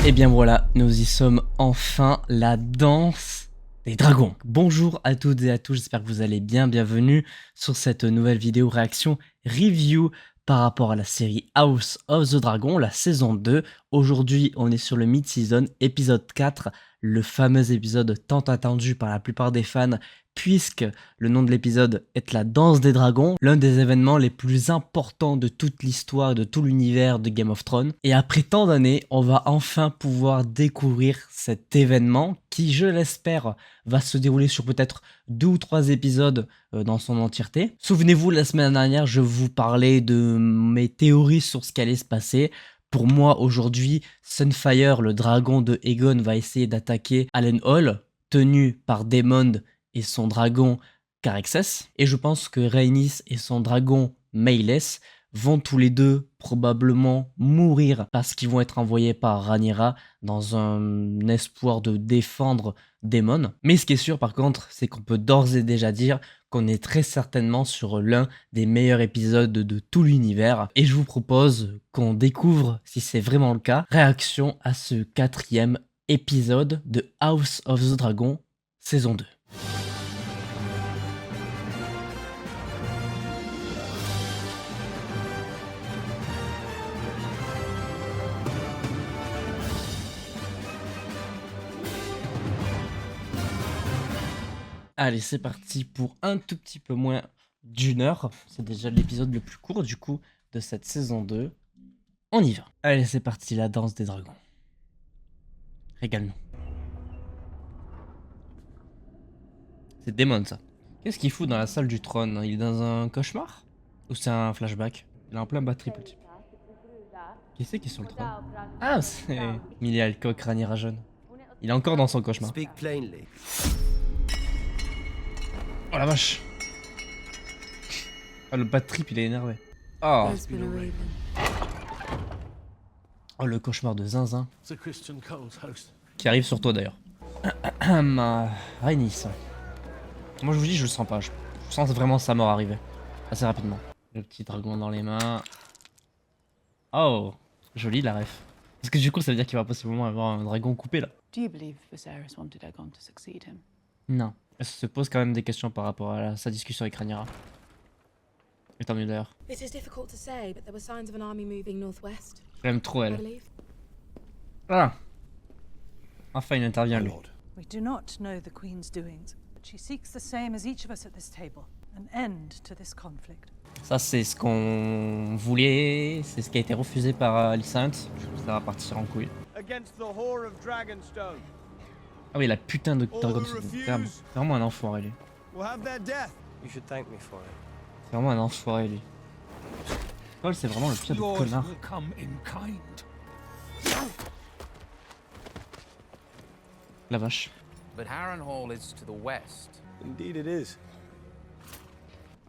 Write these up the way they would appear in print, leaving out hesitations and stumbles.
Et bien voilà, nous y sommes enfin, la danse des dragons. Bonjour à toutes et à tous, j'espère que vous allez bien, bienvenue sur cette nouvelle vidéo réaction review par rapport à la série House of the Dragon, la saison 2. Aujourd'hui, on est sur le mid-season, épisode 4, le fameux épisode tant attendu par la plupart des fans, puisque le nom de l'épisode est la danse des dragons, l'un des événements les plus importants de toute l'histoire et de tout l'univers de Game of Thrones. Et après tant d'années, on va enfin pouvoir découvrir cet événement qui, je l'espère, va se dérouler sur peut-être 2 ou 3 épisodes dans son entièreté. Souvenez-vous, la semaine dernière, je vous parlais de mes théories sur ce qui allait se passer. Pour moi, aujourd'hui, Sunfire, le dragon de Aegon, va essayer d'attaquer Harrenhal, tenu par Daemon et son dragon Carexes. Et je pense que Rhaenys et son dragon Meleys vont tous les deux probablement mourir parce qu'ils vont être envoyés par Rhaenyra dans un espoir de défendre Daemon. Mais ce qui est sûr par contre, c'est qu'on peut d'ores et déjà dire qu'on est très certainement sur l'un des meilleurs épisodes de tout l'univers. Et je vous propose qu'on découvre si c'est vraiment le cas. Réaction à ce 4e épisode de House of the Dragon, saison 2. Allez, c'est parti pour un tout petit peu moins d'une heure. C'est déjà l'épisode le plus court du coup de cette saison 2. On y va. Allez, c'est parti, la danse des dragons. Régale-nous. C'est Daemon ça. Qu'est-ce qu'il fout dans la salle du trône? Il est dans un cauchemar? Ou c'est un flashback? Il est en plein bad trip le type. Qui c'est qui est sur le trône? Ah, c'est Emilia Alcock, Rhaenyra jeune. Il est encore dans son cauchemar. Oh la vache. Ah, le bad trip, il est énervé. Oh. Oh, le cauchemar de Zinzin. Qui arrive sur toi d'ailleurs. Rhaenys. Moi je vous dis, je le sens pas. Je sens vraiment sa mort arriver. Assez rapidement. Le petit dragon dans les mains. Oh, joli la ref. Parce que du coup, ça veut dire qu'il va possiblement avoir un dragon coupé là. Non. Elle se pose quand même des questions par rapport à sa discussion avec Rhaenyra. Et tant mieux d'ailleurs. J'aime trop elle. Ah. Enfin, il intervient lui. We do not know the Queen's doings, but she seeks the same as each of us at this table, an end to this conflict. Ça, c'est ce qu'on voulait, c'est ce qui a été refusé par Alicent. Ça va partir en couille. Ah oui, la putain de Dragonstone. C'est vraiment un enfoiré lui. C'est vraiment un enfoiré lui. Paul, c'est vraiment le pire des connards. La vache. But Harrenhal is to the west. Indeed it is.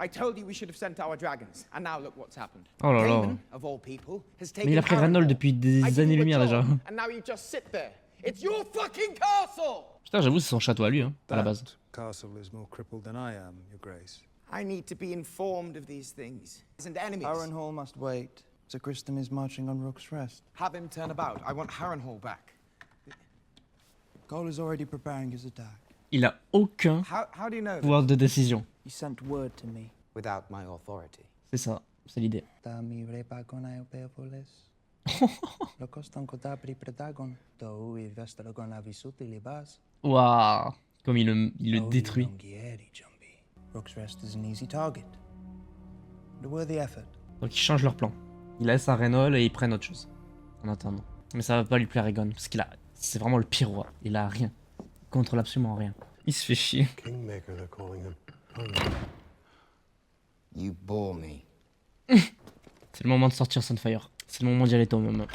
I told you we should have sent our dragons, and now look what's happened. Oh là là. Daemon, of all people, has taken Mais il a pris Harrenhal depuis des années-lumière déjà. And now you just sit there. It's your fucking castle. Putain, j'avoue, c'est son château à lui, hein, à la base. Castle is more crippled than I am, Your Grace. I need to be informed of these things. And enemies. Harrenhal must wait. Sir Criston is marching on Rook's Rest. Have him turn about. I want Harrenhal back. Cole is already preparing his attack. Il a aucun How do you know pouvoir de décision. He sent word to me. without my authority? C'est ça, c'est l'idée. Waouh, comme il le détruit. Rook's Rest is an easy target. A worthy effort. Donc ils changent leur plan. Ils laissent Harrenhal et ils prennent autre chose. En attendant. Mais ça va pas lui plaire Aegon, parce qu'il a... C'est vraiment le pire roi. Il a rien. Il contrôle absolument rien. Il se fait chier. Kingmaker, they're calling him. You bore me. C'est le moment de sortir Sunfire. C'est le moment d'y aller toi-même.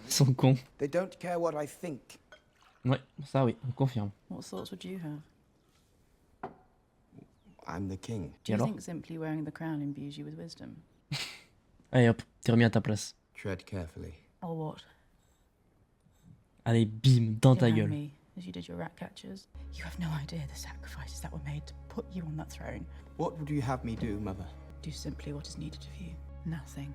Ils sont cons. They don't care what I think. Ouais, ça oui, on confirme. What thoughts would you have? I'm the king. Do you alors think simply wearing the crown imbues you with wisdom? Allez hop, t'es remis à ta place. Tread carefully. Or what? Allez, bim, dans ta Killing gueule. me, as you did your rat catchers. You have no idea the sacrifices that were made to put you on that throne. What would you have me do, Mother? Do simply what is needed of you. Nothing.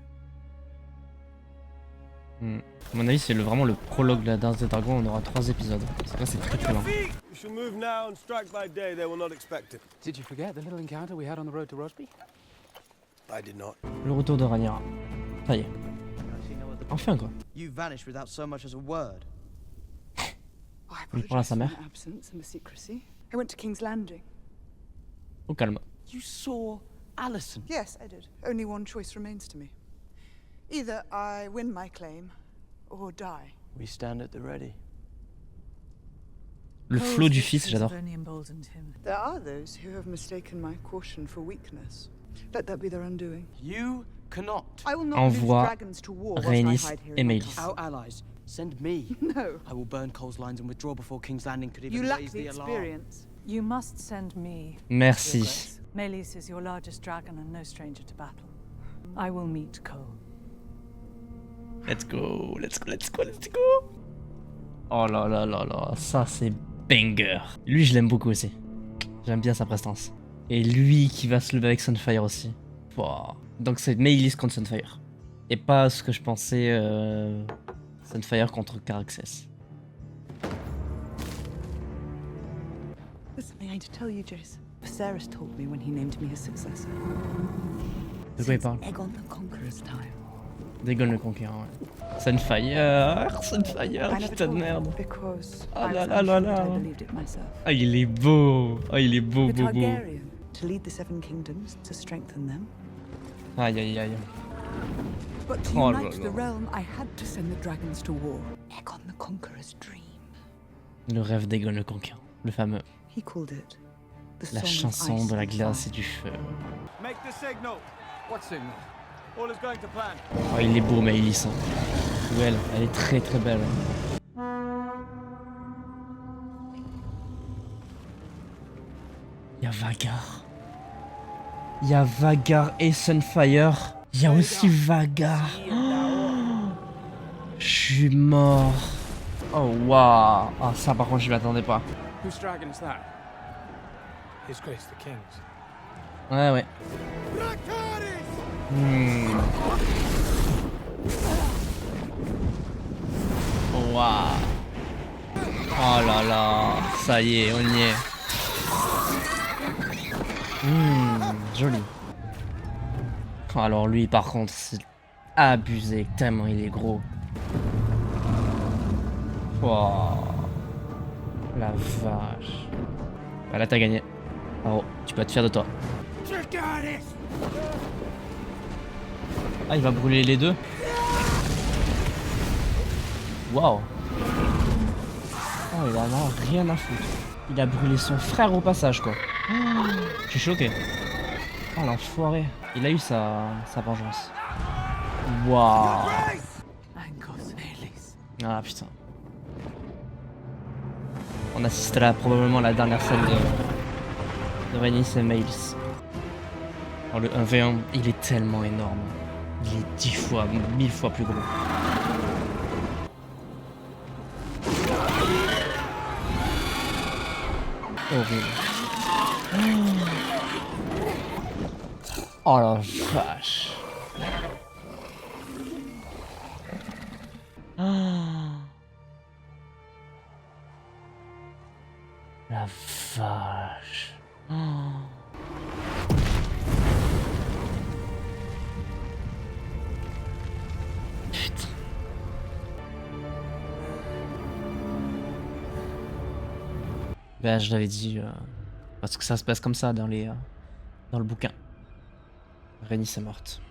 À mon avis, c'est vraiment le prologue de la danse des dragons. On aura 3 épisodes. Parce que là, c'est très très long. We shall move now and strike by day. They will not expect it. Did you forget the little encounter we had on the road to Rosby? I did not. Le retour de Rhaenyra. Ça y est. Enfin quoi. You vanished without so much as a word. I Il parle à sa mère. my absence and the secrecy. I went to King's Landing. Au calme. You saw Alison? Yes, I did. Only one choice remains to me. Either I win my claim, or die. We stand at the ready. Le flow du fils, j'adore. There are those who have mistaken my caution for weakness. Let that be their undoing. You cannot. I will not Envoie lose dragons to war whilst I Rhaenys hide here et in my Maelys. castle. Our allies. Send me. No, I will burn Cole's lines and withdraw before King's Landing could even you lack raise the the alarm. experience. You must send me. Merci. Maelys is your largest dragon and no stranger to battle. I will meet Cole. Let's go, let's go, let's go, let's go. Oh là là là là, ça c'est banger. Lui, je l'aime beaucoup aussi. J'aime bien sa prestance. Et lui qui va se lever avec Sunfire aussi. Wow. Donc c'est Maelys contre Sunfire. Et pas ce que je pensais Sunfire contre Caraxes. There's something I need to tell you, Jace. Viserys told me when he named me his successor. De quoi il parle? Aegon the Conqueror's time. Dagon le conquérant, ouais. Sunfire, Sunfire, I never putain de told merde. him because Ah I là was là là unsure that là. I believed it myself. Ah il est beau. Ah il est beau, The beau, beau. Targaryen, to lead the Seven Kingdoms, to strengthen them. Aïe aïe aïe. But to Oh là unite là. the realm, I had to send the dragons to war. Aegon the Conqueror's dream. Le rêve d'Aegon le conquérant. Le fameux. He called it the La Song of chanson Ice de la and glace et Fire. du feu. Make the signal. What signal? All is going to plan. Oh, il est beau, Maelys. Hein. Ou elle est très très belle. Il y a Vagar. Il y a Vagar et Sunfire. Il y a aussi Vagar. Oh, je suis mort. Oh waouh. Ah ça par contre je m'y attendais pas. Whose dragon is that? His Grace the King's. Ouais ouais. Oh, waouh. Oh là là. Ça y est, on y est. Joli. Oh, alors lui par contre c'est abusé tellement il est gros. Wow. La vache. Bah là t'as gagné. Oh, tu peux être fier de toi. Ah il va brûler les deux. Waouh. Oh il en a rien à foutre. Il a brûlé son frère au passage quoi. Oh, je suis choqué. Oh l'enfoiré. Il a eu sa vengeance. Waouh. Angos Maelys. Ah putain. On assistera probablement à la dernière scène de Rhaenys et Maelys. Alors le 1v1, il est tellement énorme. Il est 10 fois, 1000 fois plus gros. Horrible. Oh la vache. Ah. La vache. Oh. Putain. Ben, je l'avais dit, parce que ça se passe comme ça dans dans le bouquin. Rhaenys est morte.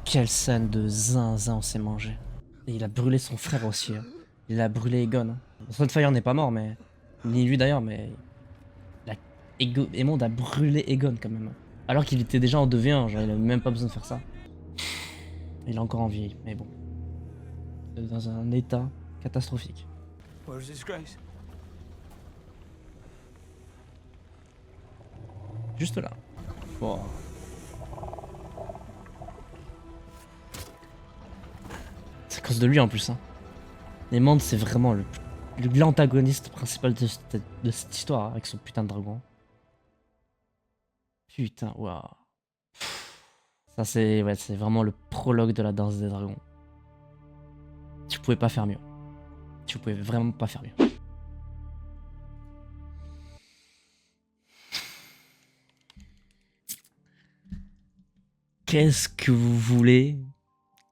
Quelle scène de zinzin on s'est mangé. Et il a brûlé son frère aussi. Hein. Il a brûlé Aegon. Hein. Sunfire n'est pas mort, mais ni lui d'ailleurs, mais Aemond a brûlé Aegon quand même. Alors qu'il était déjà en 2v1, genre il avait même pas besoin de faire ça. Il est encore en vie, mais bon. Dans un état catastrophique. Where is His Grace? Juste là. Wow. C'est à cause de lui en plus. Hein. Aemond c'est vraiment l'antagoniste principal de cette histoire avec son putain de dragon. Putain, waouh. Ça c'est vraiment le prologue de la danse des dragons. Tu pouvais pas faire mieux. Tu pouvais vraiment pas faire mieux. Qu'est-ce que vous voulez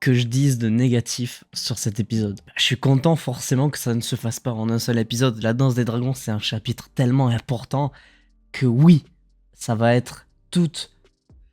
que je dise de négatif sur cet épisode? Je suis content forcément que ça ne se fasse pas en un seul épisode. La danse des dragons, c'est un chapitre tellement important que oui, ça va être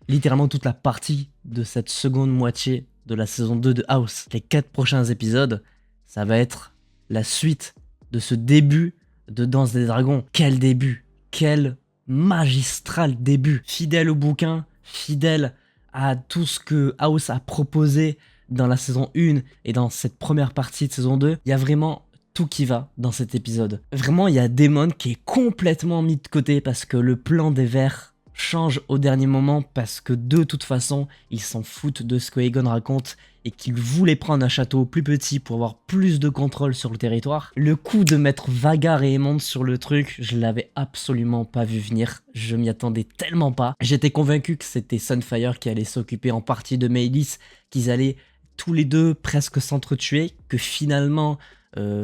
littéralement toute la partie de cette seconde moitié de la saison 2 de House. Les 4 prochains épisodes, ça va être la suite de ce début de Danse des Dragons. Quel début! Quel magistral début! Fidèle au bouquin, fidèle à tout ce que House a proposé dans la saison 1 et dans cette première partie de saison 2, il y a vraiment tout qui va dans cet épisode. Vraiment, il y a Daemon qui est complètement mis de côté parce que le plan des Verts change au dernier moment parce que de toute façon, ils s'en foutent de ce que Aegon raconte et qu'il voulait prendre un château plus petit pour avoir plus de contrôle sur le territoire. Le coup de mettre Vhagar et Aemond sur le truc, je l'avais absolument pas vu venir. Je m'y attendais tellement pas. J'étais convaincu que c'était Sunfire qui allait s'occuper en partie de Maelys, qu'ils allaient tous les deux presque s'entretuer, que finalement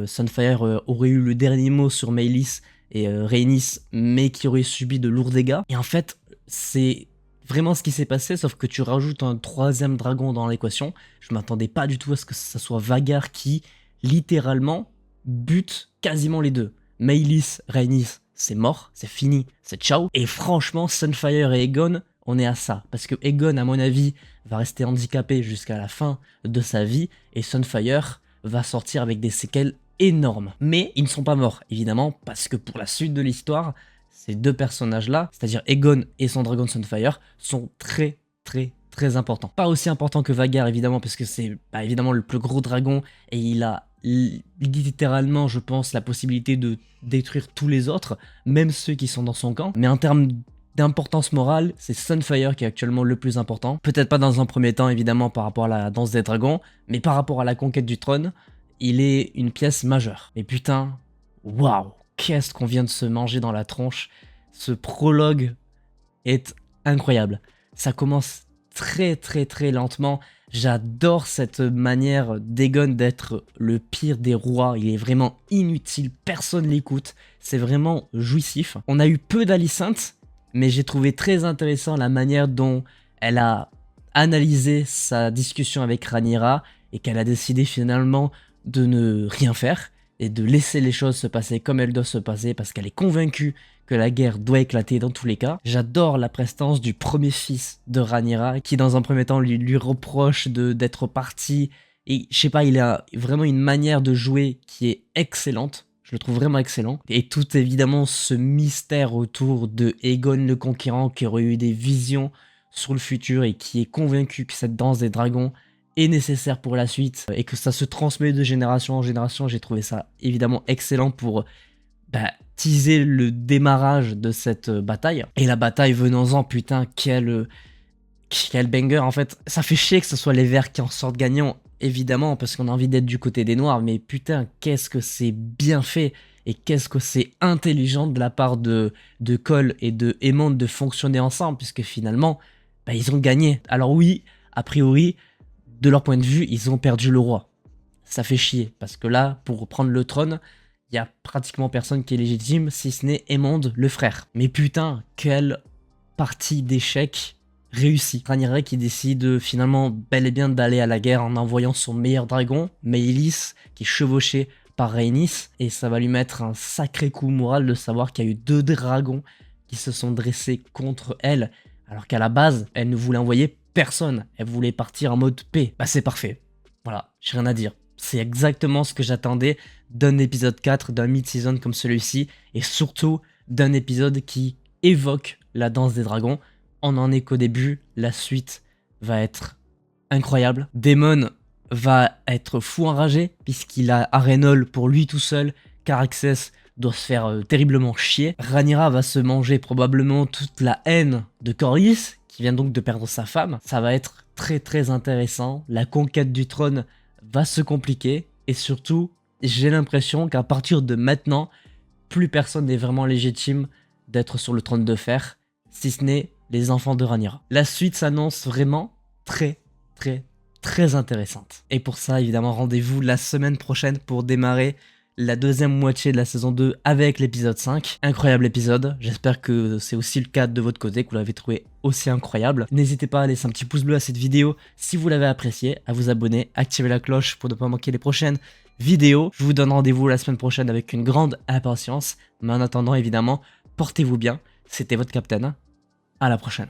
Sunfire aurait eu le dernier mot sur Maelys et Rhaenys, mais qui aurait subi de lourds dégâts. Et en fait, c'est vraiment ce qui s'est passé, sauf que tu rajoutes un 3e dragon dans l'équation. Je m'attendais pas du tout à ce que ça soit Vhagar qui, littéralement, bute quasiment les deux. Maelys, Rhaenys, c'est mort, c'est fini, c'est ciao. Et franchement, Sunfire et Aegon, on est à ça. Parce que Aegon, à mon avis, va rester handicapé jusqu'à la fin de sa vie, et Sunfire va sortir avec des séquelles énormes. Mais ils ne sont pas morts, évidemment, parce que pour la suite de l'histoire, ces deux personnages-là, c'est-à-dire Aegon et son dragon Sunfire, sont très importants. Pas aussi importants que Vhagar, évidemment, parce que c'est évidemment le plus gros dragon, et il a littéralement, je pense, la possibilité de détruire tous les autres, même ceux qui sont dans son camp. Mais en termes d'importance morale, c'est Sunfire qui est actuellement le plus important. Peut-être pas dans un premier temps, évidemment, par rapport à la danse des dragons, mais par rapport à la conquête du trône, il est une pièce majeure. Mais putain, waouh! Qu'est-ce qu'on vient de se manger dans la tronche. Ce prologue est incroyable. Ça commence très lentement. J'adore cette manière d'Aegon d'être le pire des rois. Il est vraiment inutile, personne l'écoute. C'est vraiment jouissif. On a eu peu d'Alicent, mais j'ai trouvé très intéressant la manière dont elle a analysé sa discussion avec Rhaenyra et qu'elle a décidé finalement de ne rien faire et de laisser les choses se passer comme elles doivent se passer parce qu'elle est convaincue que la guerre doit éclater dans tous les cas. J'adore la prestance du premier fils de Rhaenyra qui dans un premier temps lui reproche d'être parti et je sais pas, il a vraiment une manière de jouer qui est excellente. Je le trouve vraiment excellent. Et tout évidemment ce mystère autour de Aegon le Conquérant qui aurait eu des visions sur le futur et qui est convaincu que cette danse des dragons est nécessaire pour la suite et que ça se transmet de génération en génération. J'ai trouvé ça évidemment excellent pour teaser le démarrage de cette bataille. Et la bataille, venons-en, putain, quel banger. En fait, ça fait chier que ce soit les Verts qui en sortent gagnants, évidemment, parce qu'on a envie d'être du côté des Noirs, mais putain, qu'est-ce que c'est bien fait et qu'est-ce que c'est intelligent de la part de Cole et de Aemond de fonctionner ensemble, puisque finalement, ils ont gagné. Alors oui, a priori, de leur point de vue, ils ont perdu le roi. Ça fait chier, parce que là, pour prendre le trône, il y a pratiquement personne qui est légitime, si ce n'est Aemond, le frère. Mais putain, quelle partie d'échec réussie. Rhaenyra qui décide finalement bel et bien d'aller à la guerre en envoyant son meilleur dragon, Maelys, qui est chevauché par Rhaenys, et ça va lui mettre un sacré coup moral de savoir qu'il y a eu 2 dragons qui se sont dressés contre elle, alors qu'à la base, elle ne voulait envoyer personne, elle voulait partir en mode paix. C'est parfait. Voilà, j'ai rien à dire. C'est exactement ce que j'attendais d'un épisode 4, d'un mid-season comme celui-ci, et surtout d'un épisode qui évoque la danse des dragons. On en est qu'au début, la suite va être incroyable. Daemon va être fou enragé, puisqu'il a Arenol pour lui tout seul, Caraxes doit se faire terriblement chier. Rhaenyra va se manger probablement toute la haine de Corlys, qui vient donc de perdre sa femme. Ça va être très intéressant. La conquête du trône va se compliquer, et surtout, j'ai l'impression qu'à partir de maintenant, plus personne n'est vraiment légitime d'être sur le trône de fer, si ce n'est les enfants de Rhaenyra. La suite s'annonce vraiment très très intéressante. Et pour ça, évidemment, rendez-vous la semaine prochaine pour démarrer la deuxième moitié de la saison 2 avec l'épisode 5. Incroyable épisode, j'espère que c'est aussi le cas de votre côté, que vous l'avez trouvé aussi incroyable. N'hésitez pas à laisser un petit pouce bleu à cette vidéo si vous l'avez apprécié, à vous abonner, activer la cloche pour ne pas manquer les prochaines vidéos. Je vous donne rendez-vous la semaine prochaine avec une grande impatience, mais en attendant évidemment, portez-vous bien, c'était votre Captain, à la prochaine.